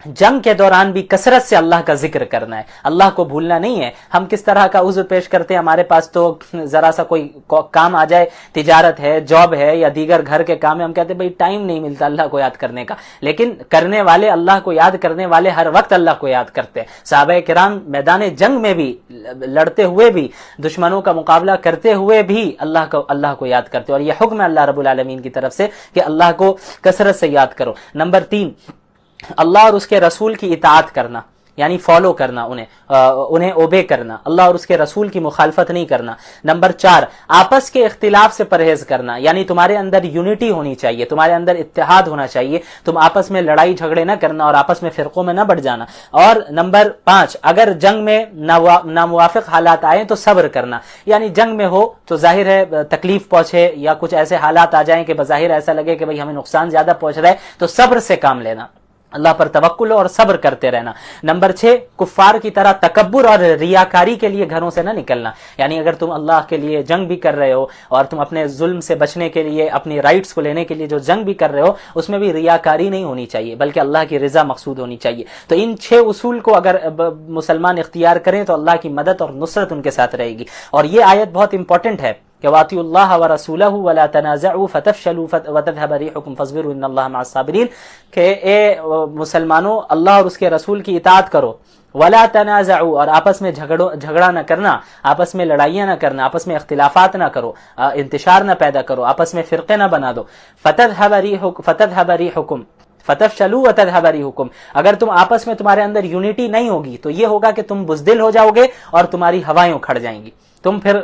جنگ کے دوران بھی کثرت سے اللہ کا ذکر کرنا ہے، اللہ کو بھولنا نہیں ہے۔ ہم کس طرح کا عذر پیش کرتے ہیں، ہمارے پاس تو ذرا سا کوئی کام آ جائے، تجارت ہے، جاب ہے یا دیگر گھر کے کام ہے، ہم کہتے ہیں بھئی ٹائم نہیں ملتا اللہ کو یاد کرنے کا، لیکن کرنے والے، اللہ کو یاد کرنے والے ہر وقت اللہ کو یاد کرتے ہیں۔ صحابہ کرام میدان جنگ میں بھی لڑتے ہوئے بھی، دشمنوں کا مقابلہ کرتے ہوئے بھی اللہ کو یاد کرتے، اور یہ حکم ہے اللہ رب العالمین کی طرف سے کہ اللہ کو کثرت سے یاد کرو۔ نمبر 3، اللہ اور اس کے رسول کی اطاعت کرنا، یعنی فالو کرنا، انہیں اوبے کرنا، اللہ اور اس کے رسول کی مخالفت نہیں کرنا۔ نمبر 4، آپس کے اختلاف سے پرہیز کرنا، یعنی تمہارے اندر یونٹی ہونی چاہیے، تمہارے اندر اتحاد ہونا چاہیے، تم آپس میں لڑائی جھگڑے نہ کرنا اور آپس میں فرقوں میں نہ بٹ جانا۔ اور نمبر 5، اگر جنگ میں ناموافق حالات آئیں تو صبر کرنا، یعنی جنگ میں ہو تو ظاہر ہے تکلیف پہنچے یا کچھ ایسے حالات آ جائیں کہ بظاہر ایسا لگے کہ بھئی ہمیں نقصان زیادہ پہنچ رہا ہے، تو صبر سے کام لینا، اللہ پر توکل اور صبر کرتے رہنا۔ نمبر 6، کفار کی طرح تکبر اور ریاکاری کے لیے گھروں سے نہ نکلنا، یعنی اگر تم اللہ کے لیے جنگ بھی کر رہے ہو اور تم اپنے ظلم سے بچنے کے لیے، اپنی رائٹس کو لینے کے لیے جو جنگ بھی کر رہے ہو، اس میں بھی ریاکاری نہیں ہونی چاہیے بلکہ اللہ کی رضا مقصود ہونی چاہیے۔ تو ان 6 اصول کو اگر مسلمان اختیار کریں تو اللہ کی مدد اور نصرت ان کے ساتھ رہے گی۔ اور یہ آیت بہت امپورٹنٹ ہے کہ وَأَطِيعُوا اللَّهَ وَرَسُولَهُ وَلَا تَنَازَعُوا فَتَفْشَلُوا وَتَذْهَبَ رِيحُكُمْ فَاصْبِرُوا إِنَّ اللَّهَ مَعَ الصَّابِرِينَ، کہ اے مسلمانوں اللہ اور اس کے رسول کی اطاعت کرو، وَلَا تَنَازَعُوا، اور آپس میں جھگڑا نہ کرنا، آپس میں لڑائیاں نہ کرنا، آپس میں اختلافات نہ کرو، انتشار نہ پیدا کرو، آپس میں فرقے نہ بنا دو۔ فَتَذْهَبَ رِيحُكُمْ فَتَفْشَلُوا وَتَذْهَبَ رِيحُكُمْ، اگر تم آپس میں تمہارے اندر یونٹی نہیں ہوگی تو یہ ہوگا کہ تم بزدل ہو جاؤ گے اور تمہاری ہوائیں اکھڑ جائیں گی، تم پھر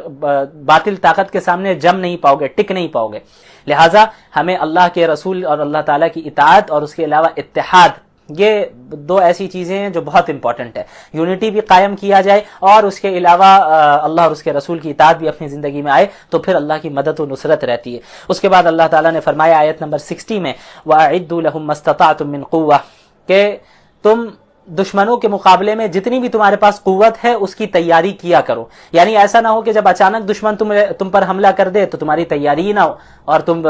باطل طاقت کے سامنے جم نہیں پاؤ گے، ٹک نہیں پاؤ گے۔ لہٰذا ہمیں اللہ کے رسول اور اللہ تعالیٰ کی اطاعت اور اس کے علاوہ اتحاد، یہ 2 ایسی چیزیں ہیں جو بہت امپورٹنٹ ہے، یونٹی بھی قائم کیا جائے اور اس کے علاوہ اللہ اور اس کے رسول کی اطاعت بھی اپنی زندگی میں آئے تو پھر اللہ کی مدد و نصرت رہتی ہے۔ اس کے بعد اللہ تعالیٰ نے فرمایا آیت نمبر 60 میں وَأَعِدُّوا لَهُم مَّا اسْتَطَعْتُم مِّن قُوَّةٍ، کہ تم دشمنوں کے مقابلے میں جتنی بھی تمہارے پاس قوت ہے اس کی تیاری کیا کرو، یعنی ایسا نہ ہو کہ جب اچانک دشمن تم پر حملہ کر دے تو تمہاری تیاری ہی نہ ہو اور تم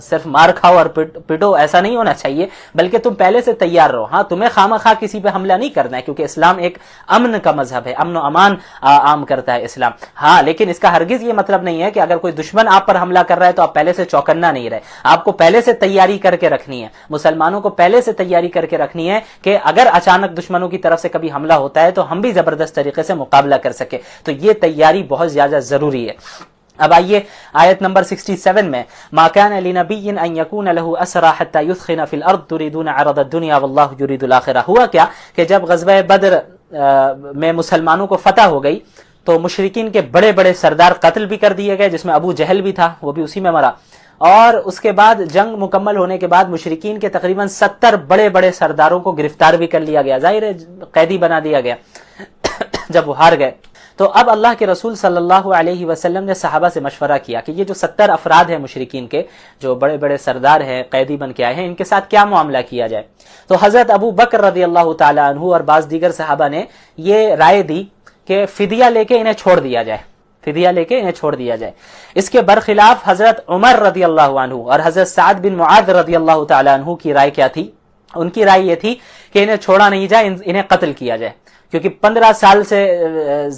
صرف مار کھاؤ اور پٹو، ایسا نہیں ہونا چاہیے، بلکہ تم پہلے سے تیار رہو۔ ہاں، تمہیں خواہ کسی پہ حملہ نہیں کرنا ہے کیونکہ اسلام ایک امن کا مذہب ہے، امن و امان عام کرتا ہے اسلام، ہاں، لیکن اس کا ہرگز یہ مطلب نہیں ہے کہ اگر کوئی دشمن آپ پر حملہ کر رہا ہے تو آپ پہلے سے چوکنا نہیں رہے، آپ کو پہلے سے تیاری کر کے رکھنی ہے، مسلمانوں کو پہلے سے تیاری کر کے رکھنی ہے کہ اگر اچانک دشمنوں کی طرف سے کبھی حملہ ہوتا ہے تو ہم بھی زبردست طریقے سے مقابلہ کر سکے، تو یہ تیاری بہت زیادہ ضروری ہے۔ اب آئیے آیت نمبر 67 میں ما كان لنبي ان يكون له اسرى حتى يثخن في الارض تريدون عرض الدنيا والله يريد الاخره، ہوا کیا کہ جب غزوہ بدر میں مسلمانوں کو فتح ہو گئی تو مشرکین کے بڑے بڑے سردار قتل بھی کر دیے گئے، جس میں ابو جہل بھی تھا، وہ بھی اسی میں مرا، اور اس کے بعد جنگ مکمل ہونے کے بعد مشرکین کے تقریباً 70 بڑے بڑے سرداروں کو گرفتار بھی کر لیا گیا، ظاہر ہے قیدی بنا دیا گیا جب وہ ہار گئے۔ تو اب اللہ کے رسول صلی اللہ علیہ وسلم نے صحابہ سے مشورہ کیا کہ یہ جو 70 افراد ہیں مشرکین کے، جو بڑے بڑے سردار ہیں، قیدی بن کے آئے ہیں، ان کے ساتھ کیا معاملہ کیا جائے؟ تو حضرت ابو بکر رضی اللہ تعالی عنہ اور بعض دیگر صحابہ نے یہ رائے دی کہ فدیہ لے کے انہیں چھوڑ دیا جائے، فدیہ لے کے انہیں چھوڑ دیا جائے۔ اس کے برخلاف حضرت عمر رضی اللہ عنہ اور حضرت سعد بن معاذ رضی اللہ تعالی عنہ کی رائے کیا تھی؟ ان کی رائے یہ تھی کہ انہیں چھوڑا نہیں جائے، انہیں قتل کیا جائے، کیونکہ 15 سال سے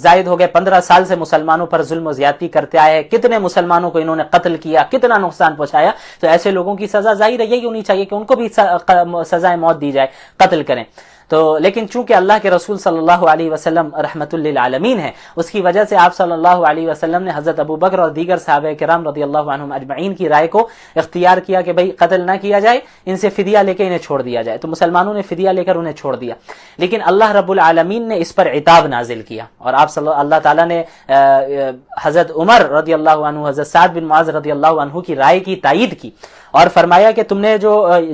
زائد ہو گئے، 15 سال سے مسلمانوں پر ظلم و زیادتی کرتے آئے، کتنے مسلمانوں کو انہوں نے قتل کیا، کتنا نقصان پہنچایا، تو ایسے لوگوں کی سزا ظاہر ہے یہی ہونی چاہیے کہ ان کو بھی سزائے موت دی جائے، قتل کریں۔ تو لیکن چونکہ اللہ کے رسول صلی اللہ علیہ وسلم رحمت للعالمین ہے، اس کی وجہ سے آپ صلی اللہ علیہ وسلم نے حضرت ابو بکر اور دیگر صحابہ کرام رضی اللہ عنہم اجمعین کی رائے کو اختیار کیا کہ بھئی قتل نہ کیا جائے، ان سے فدیہ لے کے انہیں چھوڑ دیا جائے۔ تو مسلمانوں نے فدیہ لے کر انہیں چھوڑ دیا، لیکن اللہ رب العالمین نے اس پر عتاب نازل کیا، اور اللہ تعالیٰ نے حضرت عمر رضی اللہ عنہ، حضرت سعد بن معاذ رضی اللہ عنہ کی رائے کی تائید کی اور فرمایا کہ تم نے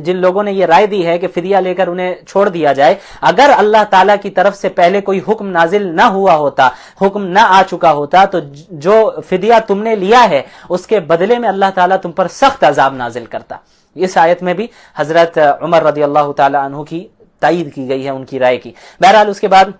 جن لوگوں نے یہ رائے دی ہے کہ فدیہ لے کر انہیں چھوڑ دیا جائے، اگر اللہ تعالیٰ کی طرف سے پہلے کوئی حکم نازل نہ ہوا ہوتا، حکم نہ آ چکا ہوتا، تو جو فدیہ تم نے لیا ہے اس کے بدلے میں اللہ تعالیٰ تم پر سخت عذاب نازل کرتا۔ اس آیت میں بھی حضرت عمر رضی اللہ تعالی عنہ کی تائید کی گئی ہے، ان کی رائے کی۔ بہرحال اس کے بعد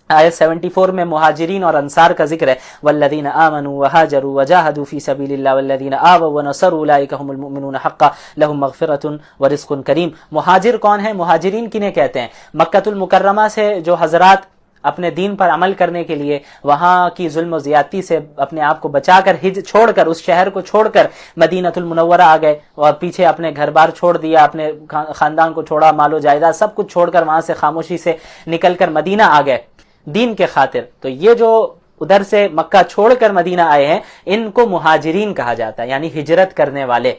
آیت 74 میں مہاجرین اور انصار کا ذکر ہے، والذین آمنوا وہاجروا وجاہدوا فی سبیل اللہ والذین آووا ونصروا اولئک هم المؤمنون حقا لهم مغفرۃ ورزق کریم۔ مہاجر کون ہیں؟ مہاجرین کنہیں کہتے ہیں؟ مکۃ المکرمہ سے جو حضرات اپنے دین پر عمل کرنے کے لیے وہاں کی ظلم و زیادتی سے اپنے آپ کو بچا کر چھوڑ کر اس شہر کو چھوڑ کر مدینہ المنورہ آ گئے اور پیچھے اپنے گھر بار چھوڑ دیا، اپنے خاندان کو چھوڑا، مال و جائیداد سب کچھ چھوڑ کر وہاں سے خاموشی سے نکل کر مدینہ آ گئے دین کے خاطر، تو یہ جو ادھر سے مکہ چھوڑ کر مدینہ آئے ہیں ان کو مہاجرین کہا جاتا ہے، یعنی ہجرت کرنے والے۔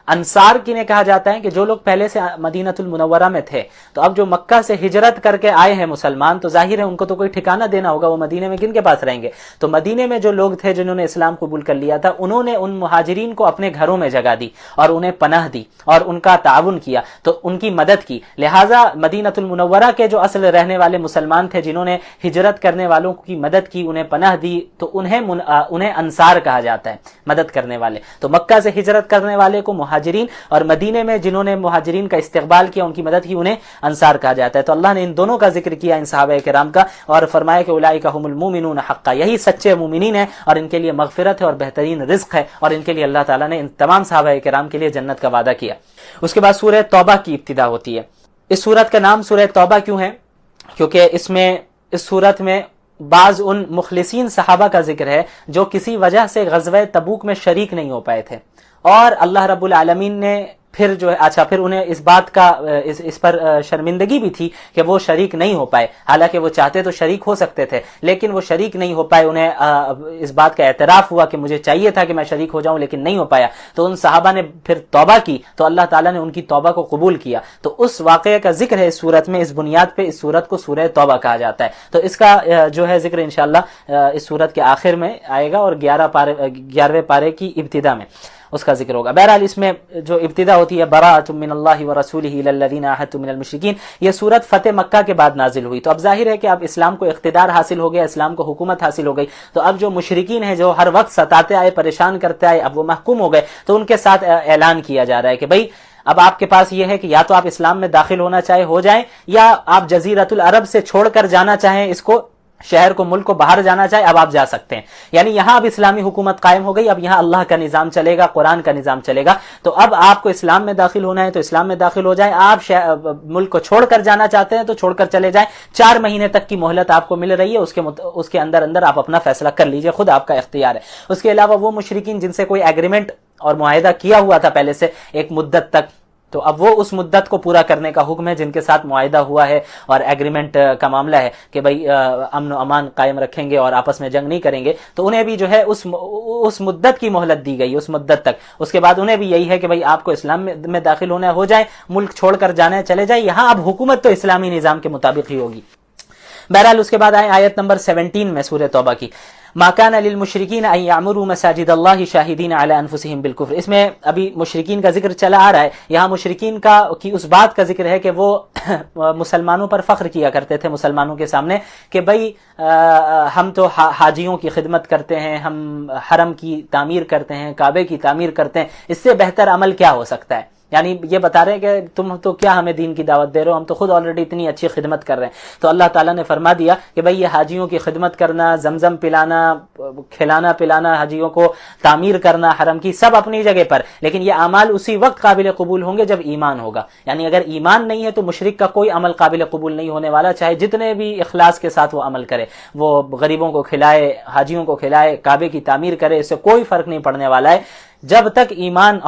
انصار کنہیں کہا جاتا ہے؟ کہ جو لوگ پہلے سے مدینہ المنورہ میں تھے، تو اب جو مکہ سے ہجرت کر کے آئے ہیں مسلمان، تو ظاہر ہے ان کو تو کوئی ٹھکانہ دینا ہوگا، وہ مدینے میں کن کے پاس رہیں گے؟ تو مدینے میں جو لوگ تھے جنہوں نے اسلام قبول کر لیا تھا، انہوں نے ان مہاجرین کو اپنے گھروں میں جگہ دی اور انہیں پناہ دی اور ان کا تعاون کیا، تو ان کی مدد کی۔ لہٰذا مدینہ المنورہ کے جو اصل رہنے والے مسلمان تھے جنہوں نے ہجرت کرنے والوں کی مدد کی، انہیں پناہ دی، تو انہیں انصار کہا جاتا ہے، مدد کرنے والے۔ تو مکہ سے ہجرت کرنے والے کو مہاجرین، اور مدینے میں جنہوں نے مہاجرین کا استقبال کیا، ان کی مدد کی، انہیں انصار کہا جاتا ہے۔ تو اللہ نے ان دونوں کا ذکر کیا، ان صحابہ کرام کا، اور فرمایا کہ اولئک هم المؤمنون حقا، یہی سچے مومنین ہیں اور ان کے لیے مغفرت ہے اور بہترین رزق ہے، اور ان کے لیے اللہ تعالیٰ نے ان تمام صحابہ کرام کے لیے جنت کا وعدہ کیا۔ اس کے بعد سورہ توبہ کی ابتدا ہوتی ہے۔ اس سورت کا نام سورہ توبہ کیوں ہے؟ کیونکہ اس سورت میں بعض ان مخلصین صحابہ کا ذکر ہے جو کسی وجہ سے غزوہ تبوک میں شریک نہیں ہو پائے تھے، اور اللہ رب العالمین نے پھر انہیں اس بات کا اس پر شرمندگی بھی تھی کہ وہ شریک نہیں ہو پائے، حالانکہ وہ چاہتے تو شریک ہو سکتے تھے لیکن وہ شریک نہیں ہو پائے۔ انہیں اس بات کا اعتراف ہوا کہ مجھے چاہیے تھا کہ میں شریک ہو جاؤں لیکن نہیں ہو پایا، تو ان صحابہ نے پھر توبہ کی، تو اللہ تعالیٰ نے ان کی توبہ کو قبول کیا۔ تو اس واقعے کا ذکر ہے اس سورت میں، اس بنیاد پہ اس سورت کو سورہ توبہ کہا جاتا ہے۔ تو اس کا جو ہے ذکر انشاءاللہ اس سورت کے آخر میں آئے گا، اور 11ویں پارے کی ابتدا میں اس کا ذکر ہوگا۔ بہرحال اس میں جو ابتدا ہوتی ہے براءۃ من اللہ ورسولہ الی الذین عاہدتم من المشرکین، یہ سورت فتح مکہ کے بعد نازل ہوئی۔ تو اب ظاہر ہے کہ اب اسلام کو اقتدار حاصل ہو گیا، اسلام کو حکومت حاصل ہو گئی، تو اب جو مشرکین ہیں جو ہر وقت ستاتے آئے، پریشان کرتے آئے، اب وہ محکوم ہو گئے، تو ان کے ساتھ اعلان کیا جا رہا ہے کہ بھئی اب آپ کے پاس یہ ہے کہ یا تو آپ اسلام میں داخل ہونا چاہے ہو جائیں، یا آپ جزیرۃ العرب سے چھوڑ کر جانا چاہیں، اس کو شہر کو، ملک کو باہر جانا چاہے، اب آپ جا سکتے ہیں۔ یعنی یہاں اب اسلامی حکومت قائم ہو گئی، اب یہاں اللہ کا نظام چلے گا، قرآن کا نظام چلے گا۔ تو اب آپ کو اسلام میں داخل ہونا ہے تو اسلام میں داخل ہو جائیں، آپ ملک کو چھوڑ کر جانا چاہتے ہیں تو چھوڑ کر چلے جائیں۔ 4 مہینے تک کی مہلت آپ کو مل رہی ہے، اس کے اندر آپ اپنا فیصلہ کر لیجئے، خود آپ کا اختیار ہے۔ اس کے علاوہ وہ مشرکین جن سے کوئی ایگریمنٹ اور معاہدہ کیا ہوا تھا پہلے سے ایک مدت تک، تو اب وہ اس مدت کو پورا کرنے کا حکم ہے، جن کے ساتھ معاہدہ ہوا ہے اور ایگریمنٹ کا معاملہ ہے کہ بھئی امن و امان قائم رکھیں گے اور آپس میں جنگ نہیں کریں گے، تو انہیں بھی جو ہے اس مدت کی مہلت دی گئی، اس مدت تک۔ اس کے بعد انہیں بھی یہی ہے کہ بھئی آپ کو اسلام میں داخل ہونا ہے ہو جائیں، ملک چھوڑ کر جانا ہے چلے جائیں، یہاں اب حکومت تو اسلامی نظام کے مطابق ہی ہوگی۔ بہرحال اس کے بعد آئے آیت نمبر 17 میں سورہ توبہ کی، ما کان للمشرکین ان یعمروا مساجد اللہ شاہدین علی انفسہم بالکفر۔ اس میں ابھی مشرکین کا ذکر چلا آ رہا ہے، یہاں مشرکین کی اس بات کا ذکر ہے کہ وہ مسلمانوں پر فخر کیا کرتے تھے مسلمانوں کے سامنے کہ بھئی ہم تو حاجیوں کی خدمت کرتے ہیں، ہم حرم کی تعمیر کرتے ہیں، کعبے کی تعمیر کرتے ہیں، اس سے بہتر عمل کیا ہو سکتا ہے؟ یعنی یہ بتا رہے ہیں کہ تم تو کیا ہمیں دین کی دعوت دے رہے ہو، ہم تو خود آلریڈی اتنی اچھی خدمت کر رہے ہیں۔ تو اللہ تعالیٰ نے فرما دیا کہ بھئی یہ حاجیوں کی خدمت کرنا، زمزم پلانا، کھلانا پلانا، حاجیوں کو تعمیر کرنا حرم کی، سب اپنی جگہ پر، لیکن یہ اعمال اسی وقت قابل قبول ہوں گے جب ایمان ہوگا۔ یعنی اگر ایمان نہیں ہے تو مشرک کا کوئی عمل قابل قبول نہیں ہونے والا، چاہے جتنے بھی اخلاص کے ساتھ وہ عمل کرے، وہ غریبوں کو کھلائے، حاجیوں کو کھلائے، کعبے کی تعمیر کرے، اس سے کوئی فرق نہیں پڑنے والا ہے۔ جب تک ایمان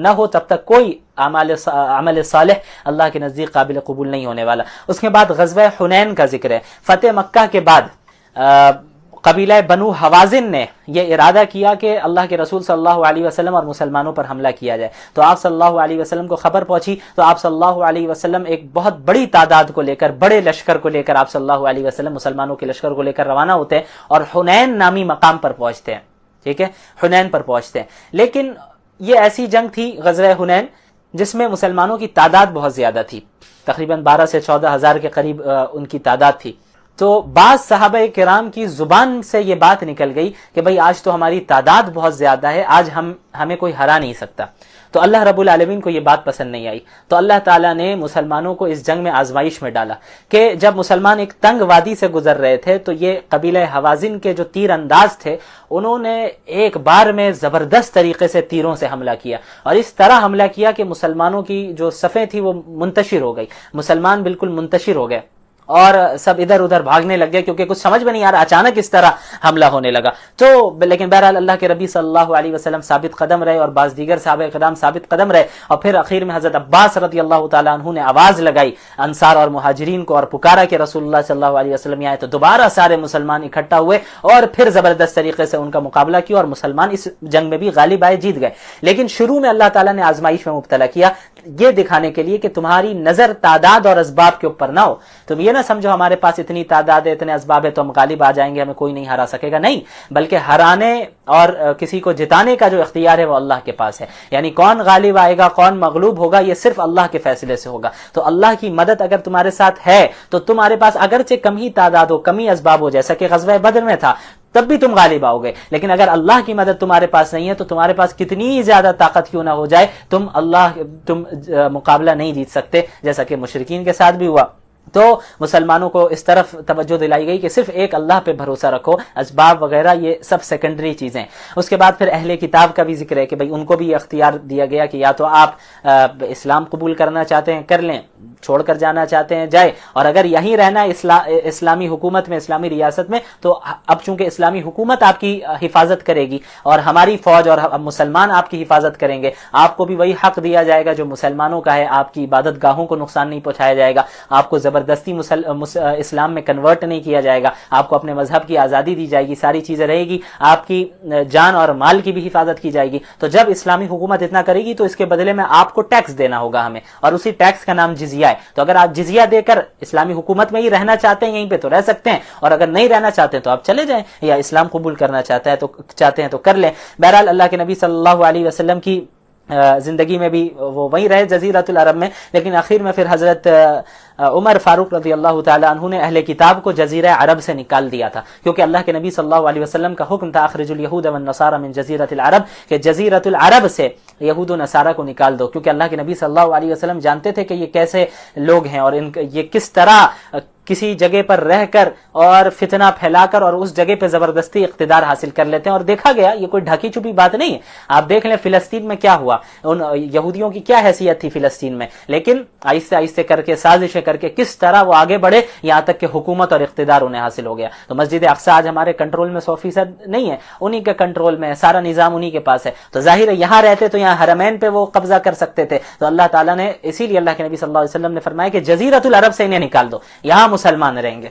نہ ہو تب تک کوئی عمل صالح اللہ کے نزدیک قابل قبول نہیں ہونے والا۔ اس کے بعد غزوہ حنین کا ذکر ہے۔ فتح مکہ کے بعد قبیلہ بنو حوازن نے یہ ارادہ کیا کہ اللہ کے رسول صلی اللہ علیہ وسلم اور مسلمانوں پر حملہ کیا جائے، تو آپ صلی اللہ علیہ وسلم کو خبر پہنچی، تو آپ صلی اللہ علیہ وسلم ایک بہت بڑی تعداد کو لے کر، بڑے لشکر کو لے کر آپ صلی اللہ علیہ وسلم مسلمانوں کے لشکر کو لے کر روانہ ہوتے ہیں اور حنین نامی مقام پر پہنچتے ہیں۔ ٹھیک ہے، حنین پر پہنچتے ہیں، لیکن یہ ایسی جنگ تھی غزوہ حنین جس میں مسلمانوں کی تعداد بہت زیادہ تھی، تقریباً 12 سے 14 ہزار کے قریب ان کی تعداد تھی۔ تو بعض صحابہ کرام کی زبان سے یہ بات نکل گئی کہ بھئی آج تو ہماری تعداد بہت زیادہ ہے، آج ہمیں کوئی ہرا نہیں سکتا. تو اللہ رب العالمین کو یہ بات پسند نہیں آئی، تو اللہ تعالیٰ نے مسلمانوں کو اس جنگ میں آزمائش میں ڈالا کہ جب مسلمان ایک تنگ وادی سے گزر رہے تھے تو یہ قبیلہ حوازن کے جو تیر انداز تھے انہوں نے ایک بار میں زبردست طریقے سے تیروں سے حملہ کیا، اور اس طرح حملہ کیا کہ مسلمانوں کی جو صفیں تھی وہ منتشر ہو گئی، مسلمان بالکل منتشر ہو گئے اور سب ادھر ادھر بھاگنے لگ گئے، کیونکہ کچھ سمجھ میں نہیں آ رہا اچانک اس طرح حملہ ہونے لگا. تو لیکن بہرحال اللہ کے نبی صلی اللہ علیہ وسلم ثابت قدم رہے اور بعض دیگر صحابہ کرام ثابت قدم رہے، اور پھر اخیر میں حضرت عباس رضی اللہ تعالیٰ عنہ نے آواز لگائی انصار اور مہاجرین کو اور پکارا کہ رسول اللہ صلی اللہ علیہ وسلم آئے، تو دوبارہ سارے مسلمان اکٹھا ہوئے اور پھر زبردست طریقے سے ان کا مقابلہ کیا اور مسلمان اس جنگ میں بھی غالب آئے، جیت گئے. لیکن شروع میں اللہ تعالیٰ نے آزمائش میں مبتلا کیا یہ دکھانے کے لیے کہ تمہاری نظر تعداد اور اسباب کے اوپر نہ ہو، تم یہ نہ سمجھو ہمارے پاس اتنی تعداد ہے، اتنے اسباب ہے تو ہم غالب آ جائیں گے، ہمیں کوئی نہیں ہرا سکے گا. نہیں، بلکہ ہرانے اور کسی کو جتانے کا جو اختیار ہے وہ اللہ کے پاس ہے. یعنی کون غالب آئے گا، کون مغلوب ہوگا، یہ صرف اللہ کے فیصلے سے ہوگا. تو اللہ کی مدد اگر تمہارے ساتھ ہے تو تمہارے پاس اگرچہ کم ہی تعداد ہو، کم ہی اسباب ہو، جیسا کہ غزوہ بدر میں تھا، تب بھی تم غالب آؤ گے. لیکن اگر اللہ کی مدد تمہارے پاس نہیں ہے تو تمہارے پاس کتنی زیادہ طاقت کیوں نہ ہو جائے، تم مقابلہ نہیں جیت سکتے، جیسا کہ مشرکین کے ساتھ بھی ہوا. تو مسلمانوں کو اس طرف توجہ دلائی گئی کہ صرف ایک اللہ پہ بھروسہ رکھو، اسباب وغیرہ یہ سب سیکنڈری چیزیں. اس کے بعد پھر اہل کتاب کا بھی ذکر ہے کہ بھئی ان کو بھی یہ اختیار دیا گیا کہ یا تو آپ اسلام قبول کرنا چاہتے ہیں کر لیں، چھوڑ کر جانا چاہتے ہیں جائے، اور اگر یہیں رہنا اسلامی حکومت میں، اسلامی ریاست میں، تو اب چونکہ اسلامی حکومت آپ کی حفاظت کرے گی اور ہماری فوج اور مسلمان آپ کی حفاظت کریں گے، آپ کو بھی وہی حق دیا جائے گا جو مسلمانوں کا ہے، آپ کی عبادت گاہوں کو نقصان نہیں پہنچایا جائے گا، آپ کو زبردستی اسلام میں کنورٹ نہیں کیا جائے گا، آپ کو اپنے مذہب کی آزادی دی جائے گی، ساری چیزیں رہے گی، آپ کی جان اور مال کی بھی حفاظت کی جائے گی. تو جب اسلامی حکومت اتنا کرے گی تو اس کے بدلے میں آپ کو ٹیکس دینا ہوگا ہمیں، اور اسی ٹیکس کا نام جزیہ ہے. تو اگر آپ جزیہ دے کر اسلامی حکومت میں ہی رہنا چاہتے ہیں، یہیں پہ تو رہ سکتے ہیں، اور اگر نہیں رہنا چاہتے ہیں تو آپ چلے جائیں، یا اسلام قبول کرنا چاہتے ہیں تو کر لیں. بہرحال اللہ کے نبی صلی اللہ علیہ وسلم کی زندگی میں بھی وہ وہیں رہے جزیرۃ العرب میں، لیکن آخر میں پھر حضرت عمر فاروق رضی اللہ تعالی عنہ نے اہل کتاب کو جزیرہ عرب سے نکال دیا تھا، کیونکہ اللہ کے نبی صلی اللہ علیہ وسلم کا حکم تھا اخرج الیہود والنصارى من جزیرۃ العرب، کہ جزیرۃ العرب سے یہود و نصارہ کو نکال دو، کیونکہ اللہ کے نبی صلی اللہ علیہ وسلم جانتے تھے کہ یہ کیسے لوگ ہیں اور یہ کس طرح کسی جگہ پر رہ کر اور فتنہ پھیلا کر اور اس جگہ پہ زبردستی اقتدار حاصل کر لیتے ہیں. اور دیکھا گیا یہ کوئی ڈھکی چھپی بات نہیں ہے، آپ دیکھ لیں فلسطین میں کیا ہوا، ان یہودیوں کی کیا حیثیت تھی فلسطین میں، لیکن آہستہ آہستہ کر کے سازشیں کر کے کس طرح وہ آگے بڑھے یہاں تک کہ حکومت اور اقتدار انہیں حاصل ہو گیا. تو مسجد اقصی آج ہمارے کنٹرول میں 100% نہیں ہے، انہی کے کنٹرول میں، سارا نظام انہی کے پاس ہے. تو ظاہر ہے یہاں رہتے تو یہاں حرمین پہ وہ قبضہ کر سکتے تھے. تو اللہ تعالیٰ نے اسی لیے اللہ کے نبی صلی اللہ علیہ وسلم نے فرمایا کہ جزیرۃ العرب سے انہیں نکال دو، یہاں مسلمان رہیں گے،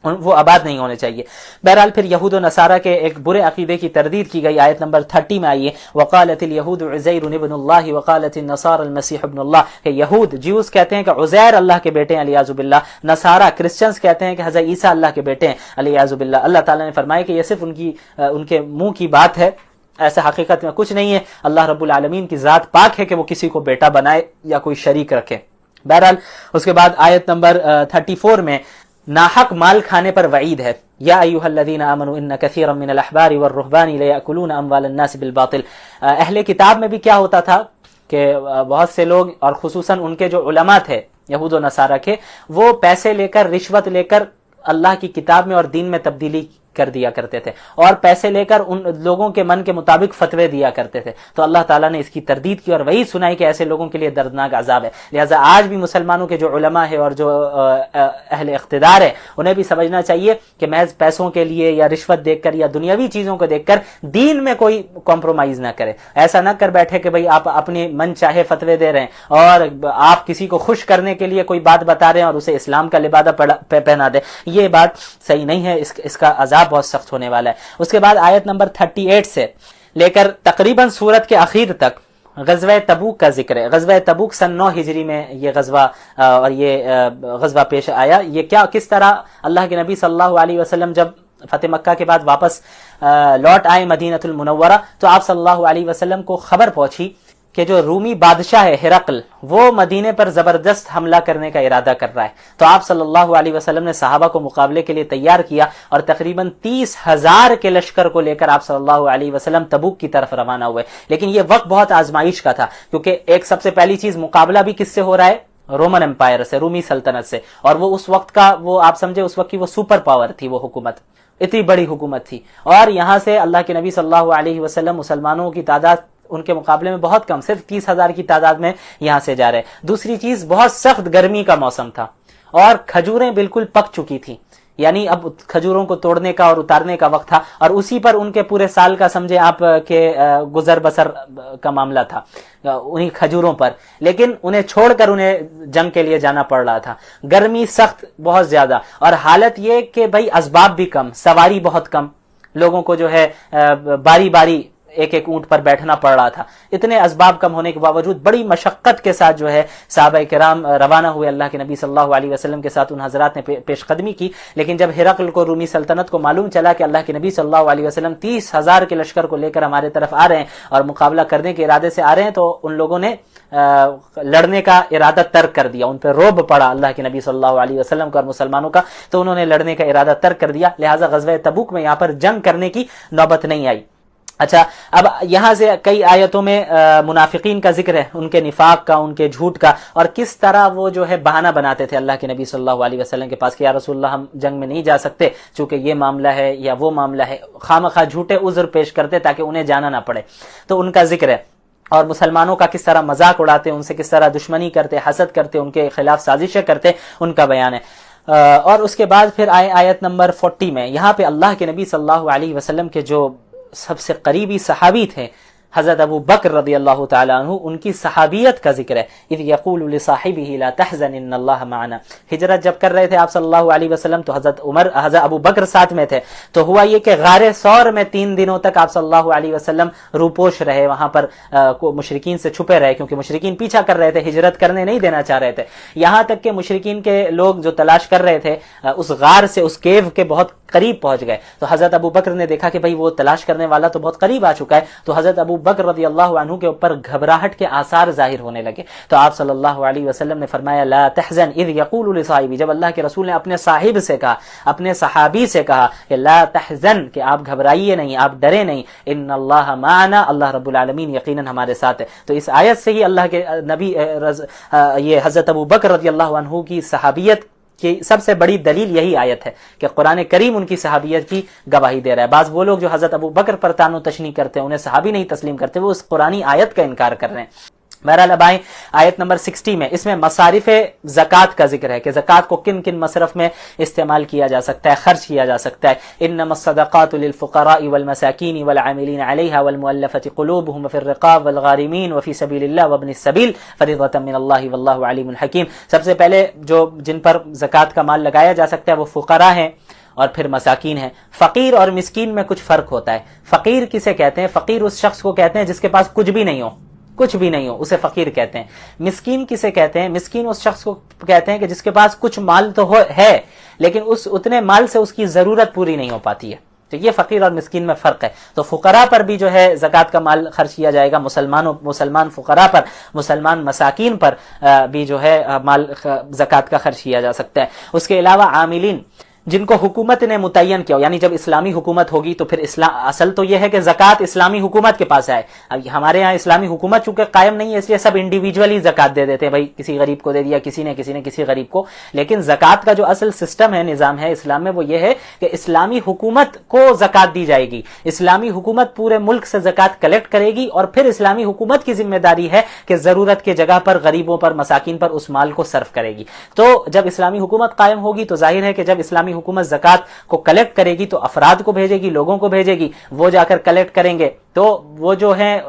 وہ آباد نہیں ہونے چاہیے. بہرحال پھر یہود و نصارہ کے ایک برے عقیدے کی تردید کی گئی. آیت نمبر 30 میں آئیے وقالت الیہود عزیر ابن اللہ وقالت النصارى المسیح ابن اللہ، کہ یہود جیوز کہتے ہیں کہ عزیر اللہ کے بیٹے ہیں علیاذ باللہ، نصارہ کرسچنز کہتے ہیں کہ حضرت عیسیٰ اللہ کے بیٹے ہیں علیاذ باللہ. اللہ تعالیٰ نے فرمایا کہ یہ صرف ان کے منہ کی بات ہے، ایسا حقیقت میں کچھ نہیں ہے. اللہ رب العالمین کی ذات پاک ہے کہ وہ کسی کو بیٹا بنائے یا کوئی شریک رکھے. بہرحال اس کے بعد آیت نمبر 34 میں ناحق مال کھانے پر وعید ہے. یا ایھا الذین آمنوا ان کثیرا من الاحبار والرہبان لیأکلون اموال الناس بالباطل. اہل کتاب میں بھی کیا ہوتا تھا کہ بہت سے لوگ اور خصوصاً ان کے جو علماء تھے یہود و نصارہ کے، وہ پیسے لے کر، رشوت لے کر اللہ کی کتاب میں اور دین میں تبدیلی کر دیا کرتے تھے، اور پیسے لے کر ان لوگوں کے من کے مطابق فتوے دیا کرتے تھے. تو اللہ تعالیٰ نے اس کی تردید کی اور وہی سنائی کہ ایسے لوگوں کے لیے دردناک عذاب ہے. لہٰذا آج بھی مسلمانوں کے جو علماء ہیں اور جو اہل اقتدار ہے انہیں بھی سمجھنا چاہیے کہ محض پیسوں کے لیے یا رشوت دیکھ کر یا دنیاوی چیزوں کو دیکھ کر دین میں کوئی کمپرومائز نہ کرے. ایسا نہ کر بیٹھے کہ بھئی آپ اپنے من چاہے فتوے دے رہے ہیں اور آپ کسی کو خوش کرنے کے لیے کوئی بات بتا رہے ہیں اور اسے اسلام کا لبادہ پہنا دیں. یہ بات صحیح نہیں ہے، اس کا عذاب بہت سخت ہونے والا ہے. اس کے بعد آیت نمبر 38 سے لے کر تقریباً سورت کے آخر تک غزوہ تبوک کا ذکر ہے. غزوہ تبوک سن 9 ہجری میں یہ غزوہ اور یہ غزوہ پیش آیا. یہ کس طرح اللہ کے نبی صلی اللہ علیہ وسلم جب فتح مکہ کے بعد واپس لوٹ آئے مدینہ المنورہ تو آپ صلی اللہ علیہ وسلم کو خبر پہنچی کہ جو رومی بادشاہ ہے ہرقل، وہ مدینے پر زبردست حملہ کرنے کا ارادہ کر رہا ہے، تو آپ صلی اللہ علیہ وسلم نے صحابہ کو مقابلے کے لیے تیار کیا اور تقریباً 30,000 کے لشکر کو لے کر آپ صلی اللہ علیہ وسلم تبوک کی طرف روانہ ہوئے۔ لیکن یہ وقت بہت آزمائش کا تھا، کیونکہ ایک سب سے پہلی چیز مقابلہ بھی کس سے ہو رہا ہے؟ رومن امپائر سے، رومی سلطنت سے، اور وہ اس وقت کا، وہ آپ سمجھے اس وقت کی وہ سپر پاور تھی، وہ حکومت اتنی بڑی حکومت تھی، اور یہاں سے اللہ کے نبی صلی اللہ علیہ وسلم مسلمانوں کی تعداد ان کے مقابلے میں بہت کم، صرف 30,000 کی تعداد میں یہاں سے جا رہے۔ دوسری چیز، بہت سخت گرمی کا موسم تھا اور کھجوریں بالکل پک چکی تھی، یعنی اب کھجوروں کو توڑنے کا اور اتارنے کا وقت تھا، اور اسی پر ان کے پورے سال کا سمجھے آپ کے گزر بسر کا معاملہ تھا انہی کھجوروں پر، لیکن انہیں چھوڑ کر انہیں جنگ کے لیے جانا پڑ رہا تھا۔ گرمی سخت بہت زیادہ، اور حالت یہ کہ بھائی اسباب بھی کم، سواری بہت کم، لوگوں کو جو ہے باری باری ایک ایک اونٹ پر بیٹھنا پڑ رہا تھا۔ اتنے اسباب کم ہونے کے باوجود بڑی مشقت کے ساتھ جو ہے صحابہ کرام روانہ ہوئے اللہ کے نبی صلی اللہ علیہ وسلم کے ساتھ، ان حضرات نے پیش قدمی کی۔ لیکن جب ہرقل کو، رومی سلطنت کو معلوم چلا کہ اللہ کے نبی صلی اللہ علیہ وسلم 30,000 کے لشکر کو لے کر ہمارے طرف آ رہے ہیں اور مقابلہ کرنے کے ارادے سے آ رہے ہیں، تو ان لوگوں نے لڑنے کا ارادہ ترک کر دیا، ان پہ رعب پڑا اللہ کے نبی صلی اللہ علیہ وسلم کا اور مسلمانوں کا، تو انہوں نے لڑنے کا ارادہ ترک کر دیا۔ لہٰذا غزوہ تبوک میں یہاں پر جنگ کرنے کی نوبت نہیں آئی۔ اچھا، اب یہاں سے کئی آیتوں میں منافقین کا ذکر ہے، ان کے نفاق کا، ان کے جھوٹ کا، اور کس طرح وہ جو ہے بہانہ بناتے تھے اللہ کے نبی صلی اللہ علیہ وسلم کے پاس کہ یا رسول اللہ ہم جنگ میں نہیں جا سکتے چونکہ یہ معاملہ ہے یا وہ معاملہ ہے، خامخواہ جھوٹے عذر پیش کرتے تاکہ انہیں جانا نہ پڑے، تو ان کا ذکر ہے۔ اور مسلمانوں کا کس طرح مذاق اڑاتے، ان سے کس طرح دشمنی کرتے، حسد کرتے، ان کے خلاف سازشیں کرتے، ان کا بیان ہے۔ اور اس کے بعد پھر آیت نمبر 40 میں یہاں پہ اللہ کے نبی صلی اللہ علیہ وسلم کے جو سب سے قریبی صحابی تھے حضرت ابو بکر رضی اللہ تعالیٰ عنہ، ان کی صحابیت کا ذکر ہے۔ اذ یقول لصاحبہ لا تحزن ان اللہ معنا، ہجرت جب کر رہے تھے آپ صلی اللہ علیہ وسلم تو حضرت ابو بکر ساتھ میں تھے، تو ہوا یہ کہ غار ثور میں 3 دنوں تک آپ صلی اللہ علیہ وسلم روپوش رہے، وہاں پر مشرکین سے چھپے رہے، کیونکہ مشرکین پیچھا کر رہے تھے، ہجرت کرنے نہیں دینا چاہ رہے تھے، یہاں تک کہ مشرکین کے لوگ جو تلاش کر رہے تھے اس غار سے، اس کیو کے بہت قریب پہنچ گئے، تو حضرت ابو بکر نے دیکھا کہ بھائی وہ تلاش کرنے والا تو بہت قریب آ چکا ہے، تو حضرت ابو بکر رضی اللہ عنہ کے اوپر گھبراہٹ کے آثار ظاہر ہونے لگے، تو آپ صلی اللہ علیہ وسلم نے فرمایا لا تحزن اذ یقول لصاحبہ، جب اللہ کے رسول نے اپنے صاحب سے کہا، اپنے صحابی سے کہا کہ لا تحزن، کہ آپ گھبرائیے نہیں، آپ ڈرے نہیں، ان اللہ معنا، اللہ رب العالمین یقیناً ہمارے ساتھ ہے۔ تو اس آیت سے ہی اللہ کے نبی یہ حضرت ابو بکر رضی اللہ عنہ کی صحابیت کی سب سے بڑی دلیل یہی آیت ہے کہ قرآن کریم ان کی صحابیت کی گواہی دے رہا ہے۔ بعض وہ لوگ جو حضرت ابو بکر پر طعن و تشنیع کرتے ہیں، انہیں صحابی نہیں تسلیم کرتے، وہ اس قرآنی آیت کا انکار کر رہے ہیں۔ بہرحال اب آئیں آیت نمبر 60 میں، اس میں مصارف زکوٰۃ کا ذکر ہے کہ زکوٰۃ کو کن کن مصرف میں استعمال کیا جا سکتا ہے، خرچ کیا جا سکتا ہے۔ انما الصدقات للفقراء والمساکین والعاملین علیہا والمؤلفۃ قلوبهم وفی الرقاب والغارمین وفی سبیل اللہ وابن السبیل فریضۃ من اللہ واللہ علیم حکیم۔ سب سے پہلے جو جن پر زکوٰۃ کا مال لگایا جا سکتا ہے وہ فقراء ہیں اور پھر مساکین ہیں۔ فقیر اور مسکین میں کچھ فرق ہوتا ہے۔ فقیر کسے کہتے ہیں؟ فقیر اس شخص کو کہتے ہیں جس کے پاس کچھ بھی نہیں ہو، کچھ بھی نہیں ہو اسے فقیر کہتے ہیں۔ مسکین کسے کہتے ہیں؟ مسکین اس شخص کو کہتے ہیں کہ جس کے پاس کچھ مال تو ہے لیکن اس اتنے مال سے اس کی ضرورت پوری نہیں ہو پاتی ہے، تو یہ فقیر اور مسکین میں فرق ہے۔ تو فقراء پر بھی جو ہے زکوٰۃ کا مال خرچ کیا جائے گا، مسلمان فقراء پر، مسلمان مساکین پر بھی جو ہے مال زکوٰۃ کا خرچ کیا جا سکتا ہے۔ اس کے علاوہ عاملین جن کو حکومت نے متعین کیا ہو، یعنی جب اسلامی حکومت ہوگی تو پھر اصل تو یہ ہے کہ زکوٰۃ اسلامی حکومت کے پاس آئے۔ اب ہمارے ہاں اسلامی حکومت چونکہ قائم نہیں ہے اس لیے سب انڈیویجولی زکوٰۃ دے دیتے ہیں، بھائی کسی غریب کو دے دیا، کسی نے کسی غریب کو، لیکن زکوٰۃ کا جو اصل سسٹم ہے، نظام ہے اسلام میں، وہ یہ ہے کہ اسلامی حکومت کو زکوٰۃ دی جائے گی، اسلامی حکومت پورے ملک سے زکوٰۃ کلیکٹ کرے گی، اور پھر اسلامی حکومت کی ذمہ داری ہے کہ ضرورت کے جگہ پر غریبوں پر، مساکین پر اس مال کو صرف کرے گی۔ تو جب اسلامی حکومت قائم ہوگی تو ظاہر ہے کہ جب اسلامی حکومت زکوٰۃ کو کلیکٹ کرے گی تو افراد کو بھیجے گی، لوگوں کو بھیجے گی، وہ جا کر کلیکٹ کریں گے، تو وہ جو ہیں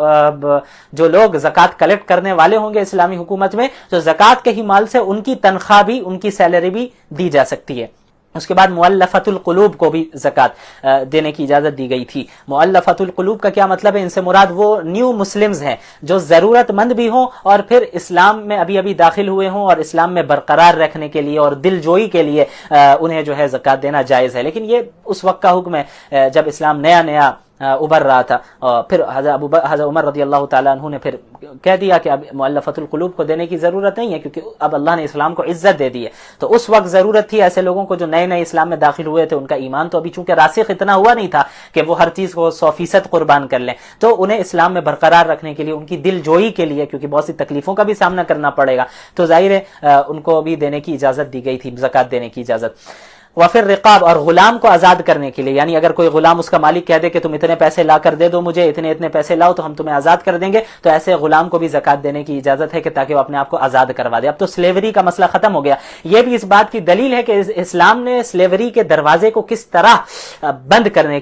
جو لوگ زکوٰۃ کلیکٹ کرنے والے ہوں گے اسلامی حکومت میں، تو زکوٰۃ کے ہی مال سے ان کی تنخواہ بھی، ان کی سیلری بھی دی جا سکتی ہے۔ اس کے بعد مؤلفۃ القلوب کو بھی زکوٰۃ دینے کی اجازت دی گئی تھی۔ مؤلفۃ القلوب کا کیا مطلب ہے؟ ان سے مراد وہ نیو مسلمز ہیں جو ضرورت مند بھی ہوں اور پھر اسلام میں ابھی داخل ہوئے ہوں، اور اسلام میں برقرار رکھنے کے لیے اور دل جوئی کے لیے انہیں جو ہے زکوٰۃ دینا جائز ہے، لیکن یہ اس وقت کا حکم ہے جب اسلام نیا ابھر رہا تھا. اور پھر حضرت عمر رضی اللہ تعالیٰ عنہ نے پھر کہہ دیا کہ اب مؤلفۃ القلوب کو دینے کی ضرورت نہیں ہے کیونکہ اب اللہ نے اسلام کو عزت دے دی ہے. تو اس وقت ضرورت تھی ایسے لوگوں کو جو نئے نئے اسلام میں داخل ہوئے تھے, ان کا ایمان تو ابھی چونکہ راسخ اتنا ہوا نہیں تھا کہ وہ ہر چیز کو 100% قربان کر لیں, تو انہیں اسلام میں برقرار رکھنے کے لیے, ان کی دل جوئی کے لیے, کیونکہ بہت سی تکلیفوں کا بھی سامنا کرنا پڑے گا, تو ظاہر ہے ان کو بھی دینے کی اجازت دی گئی تھی, زکوٰۃ دینے کی اجازت. وفر رقاب, اور غلام کو آزاد کرنے کے لیے, یعنی اگر کوئی غلام اس کا مالک کہہ دے کہ تم اتنے پیسے لا کر دے دو مجھے, اتنے اتنے پیسے لاؤ تو ہم تمہیں آزاد کر دیں گے, تو ایسے غلام کو بھی زکوٰۃ دینے کی اجازت ہے کہ تاکہ وہ اپنے آپ کو آزاد کروا دے. اب تو سلیوری کا مسئلہ ختم ہو گیا. یہ بھی اس بات کی دلیل ہے کہ اسلام نے سلیوری کے دروازے کو کس طرح بند کرنے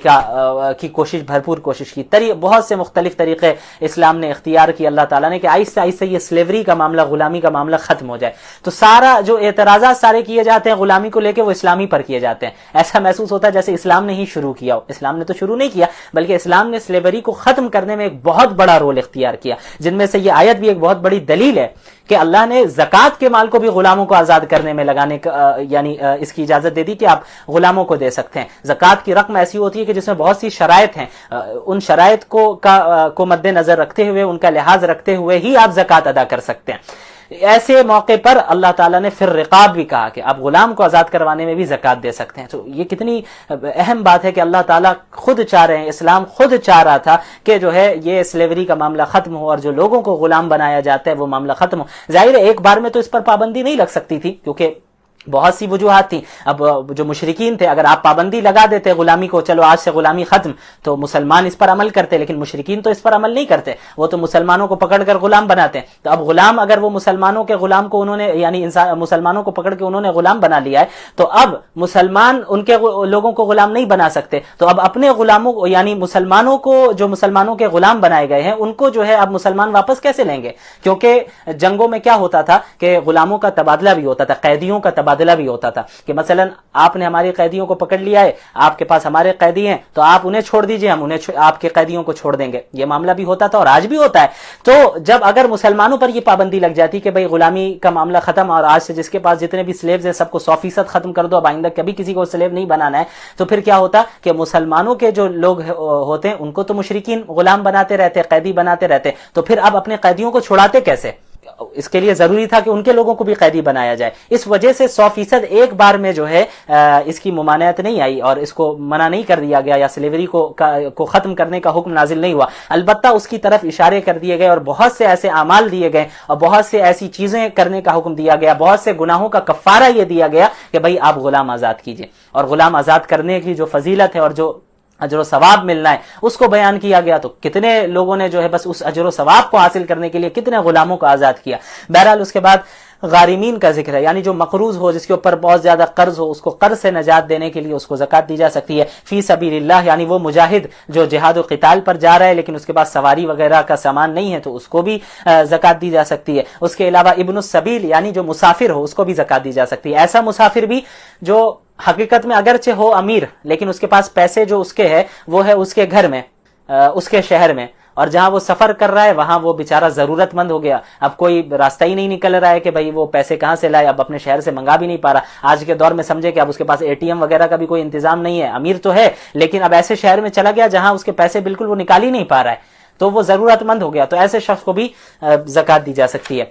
کی کوشش, بھرپور کوشش کی. بہت سے مختلف طریقے اسلام نے اختیار کی اللہ تعالیٰ نے کہ آہستہ آہستہ یہ سلیوری کا معاملہ, غلامی کا معاملہ ختم ہو جائے. تو سارا جو اعتراضات سارے کیے جاتے ہیں غلامی کو لے کے, وہ اسلامی پر کیے جاتے ہیں. ایسا محسوس ہوتا ہے جیسے اسلام نے ہی شروع کیا ہو. اسلام نے تو شروع نہیں کیا, بلکہ اسلام نے سلیوری کو ختم کرنے میں ایک بہت بڑا رول اختیار کیا, جن میں سے یہ آیت بھی ایک بہت بڑی دلیل ہے کہ اللہ نے زکوٰۃ کے مال کو بھی غلاموں کو آزاد کرنے میں لگانے کا, یعنی اس کی اجازت دے دی کہ آپ غلاموں کو دے سکتے ہیں. زکوٰۃ کی رقم ایسی ہوتی ہے کہ جس میں بہت سی شرائط ہیں, ان شرائط کو مد نظر رکھتے ہوئے, ان کا لحاظ رکھتے ہوئے ہی آپ زکوٰۃ ادا کر سکتے ہیں. ایسے موقع پر اللہ تعالیٰ نے پھر رقاب بھی کہا کہ آپ غلام کو آزاد کروانے میں بھی زکوٰۃ دے سکتے ہیں. تو یہ کتنی اہم بات ہے کہ اللہ تعالیٰ خود چاہ رہے ہیں, اسلام خود چاہ رہا تھا کہ جو ہے یہ سلیوری کا معاملہ ختم ہو اور جو لوگوں کو غلام بنایا جاتا ہے وہ معاملہ ختم ہو. ظاہر ہے ایک بار میں تو اس پر پابندی نہیں لگ سکتی تھی کیونکہ بہت سی وجوہات تھیں. اب جو مشرکین تھے, اگر آپ پابندی لگا دیتے غلامی کو, چلو آج سے غلامی ختم, تو مسلمان اس پر عمل کرتے, لیکن مشرکین تو اس پر عمل نہیں کرتے, وہ تو مسلمانوں کو پکڑ کر غلام بناتے ہیں. تو اب غلام, اگر وہ مسلمانوں کے غلام کو انہوں نے, یعنی مسلمانوں کو پکڑ کے انہوں نے غلام بنا لیا ہے, تو اب مسلمان ان کے لوگوں کو غلام نہیں بنا سکتے. تو اب اپنے غلاموں کو, یعنی مسلمانوں کو, جو مسلمانوں کے غلام بنائے گئے ہیں, ان کو جو ہے اب مسلمان واپس کیسے لیں گے؟ کیونکہ جنگوں میں کیا ہوتا تھا کہ غلاموں کا تبادلہ بھی ہوتا تھا, قیدیوں کا تبادلہ بھی ہوتا تھا کہ مثلا آپ نے ہماری قیدیوں کو پکڑ لیا ہے, آپ کے پاس ہمارے قیدی ہیں, تو آپ انہیں چھوڑ دیجئے, ہم انہیں آپ کے قیدیوں کو چھوڑ دیں گے. یہ معاملہ بھی ہوتا تھا اور آج بھی ہوتا ہے. تو جب اگر مسلمانوں پر یہ پابندی لگ جاتی کہ بھئی غلامی کا معاملہ ختم, اور آج سے جس کے پاس جتنے بھی سلیوز ہیں سب کو 100% ختم کر دو, اب آئندہ کبھی کسی کو سلیو نہیں بنانا ہے, تو پھر کیا ہوتا کہ مسلمانوں کے جو لوگ ہوتے ہیں ان کو تو مشرکین غلام بناتے رہتے, قیدی بناتے رہتے, تو پھر اب اپنے قیدیوں کو چھڑاتے کیسے؟ اس کے لیے ضروری تھا کہ ان کے لوگوں کو بھی قیدی بنایا جائے. اس وجہ سے 100% ایک بار میں جو ہے اس کی ممانعت نہیں آئی اور اس کو منع نہیں کر دیا گیا, یا سلیوری کو ختم کرنے کا حکم نازل نہیں ہوا. البتہ اس کی طرف اشارے کر دیے گئے اور بہت سے ایسے اعمال دیے گئے اور بہت سے ایسی چیزیں کرنے کا حکم دیا گیا, بہت سے گناہوں کا کفارہ یہ دیا گیا کہ بھئی آپ غلام آزاد کیجئے. اور غلام آزاد کرنے کی جو فضیلت ہے اور جو اجر و ثواب ملنا ہے اس کو بیان کیا گیا. تو کتنے لوگوں نے جو ہے بس اس اجر و ثواب کو حاصل کرنے کے لیے کتنے غلاموں کو آزاد کیا. بہرحال اس کے بعد غارمین کا ذکر ہے, یعنی جو مقروض ہو, جس کے اوپر بہت زیادہ قرض ہو, اس کو قرض سے نجات دینے کے لیے اس کو زکوٰۃ دی جا سکتی ہے. فی سبیل اللہ, یعنی وہ مجاہد جو جہاد و قتال پر جا رہا ہے لیکن اس کے پاس سواری وغیرہ کا سامان نہیں ہے, تو اس کو بھی زکوٰۃ دی جا سکتی ہے. اس کے علاوہ ابن السبیل, یعنی جو مسافر ہو, اس کو بھی زکوٰۃ دی جا سکتی ہے. ایسا مسافر بھی جو حقیقت میں اگرچہ ہو امیر, لیکن اس کے پاس پیسے جو اس کے ہے وہ ہے اس کے گھر میں, اس کے شہر میں, اور جہاں وہ سفر کر رہا ہے وہاں وہ بیچارہ ضرورت مند ہو گیا. اب کوئی راستہ ہی نہیں نکل رہا ہے کہ بھئی وہ پیسے کہاں سے لائے, اب اپنے شہر سے منگا بھی نہیں پا رہا. آج کے دور میں سمجھے کہ اب اس کے پاس ATM وغیرہ کا بھی کوئی انتظام نہیں ہے, امیر تو ہے لیکن اب ایسے شہر میں چلا گیا جہاں اس کے پیسے بالکل وہ نکال ہی نہیں پا رہا ہے, تو وہ ضرورت مند ہو گیا. تو ایسے شخص کو بھی زکوٰۃ دی جا سکتی ہے.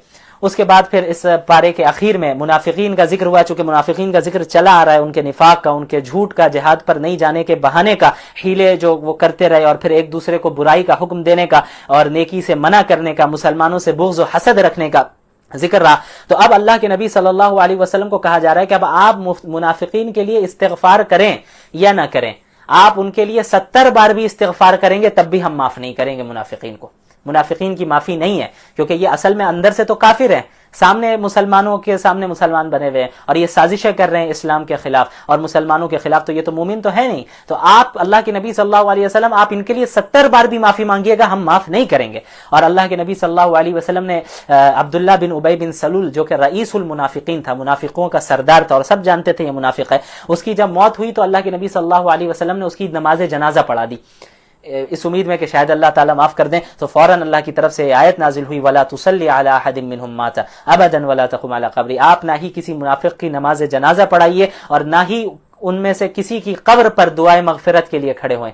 اس کے بعد پھر اس پارے کے اخیر میں منافقین کا ذکر ہوا. چونکہ منافقین کا ذکر چلا آ رہا ہے, ان کے نفاق کا, ان کے جھوٹ کا, جہاد پر نہیں جانے کے بہانے کا, حیلے جو وہ کرتے رہے, اور پھر ایک دوسرے کو برائی کا حکم دینے کا اور نیکی سے منع کرنے کا, مسلمانوں سے بغض و حسد رکھنے کا ذکر رہا. تو اب اللہ کے نبی صلی اللہ علیہ وسلم کو کہا جا رہا ہے کہ اب آپ منافقین کے لیے استغفار کریں یا نہ کریں. آپ ان کے لیے 70 بار بھی استغفار کریں گے تب بھی ہم معاف نہیں کریں گے منافقین کو. منافقین کی معافی نہیں ہے, کیونکہ یہ اصل میں اندر سے تو کافر ہیں, سامنے مسلمانوں کے سامنے مسلمان بنے ہوئے ہیں اور یہ سازشیں کر رہے ہیں اسلام کے خلاف اور مسلمانوں کے خلاف, تو یہ تو مومن تو ہے نہیں. تو آپ اللہ کے نبی صلی اللہ علیہ وسلم, آپ ان کے لیے 70 بار بھی معافی مانگیے گا, ہم معاف نہیں کریں گے. اور اللہ کے نبی صلی اللہ علیہ وسلم نے عبداللہ بن ابی بن سلول, جو کہ رئیس المنافقین تھا, منافقوں کا سردار تھا اور سب جانتے تھے یہ منافق ہے, اس کی جب موت ہوئی تو اللہ کے نبی صلی اللہ علیہ وسلم نے اس کی نماز جنازہ پڑھا دی, اس امید میں کہ شاید اللہ تعالیٰ معاف کر دیں. تو فوراً اللہ کی طرف سے آیت نازل ہوئی, وَلَا تُصَلِّ عَلَىٰ أَحَدٍ مِّنْهُمْ مَاتَ أَبَدًا وَلَا تَقُمْ عَلَىٰ قَبْرِهِ. آپ نہ ہی کسی منافق کی نماز جنازہ پڑھائیے اور نہ ہی ان میں سے کسی کی قبر پر دعائے مغفرت کے لیے کھڑے ہوئیں.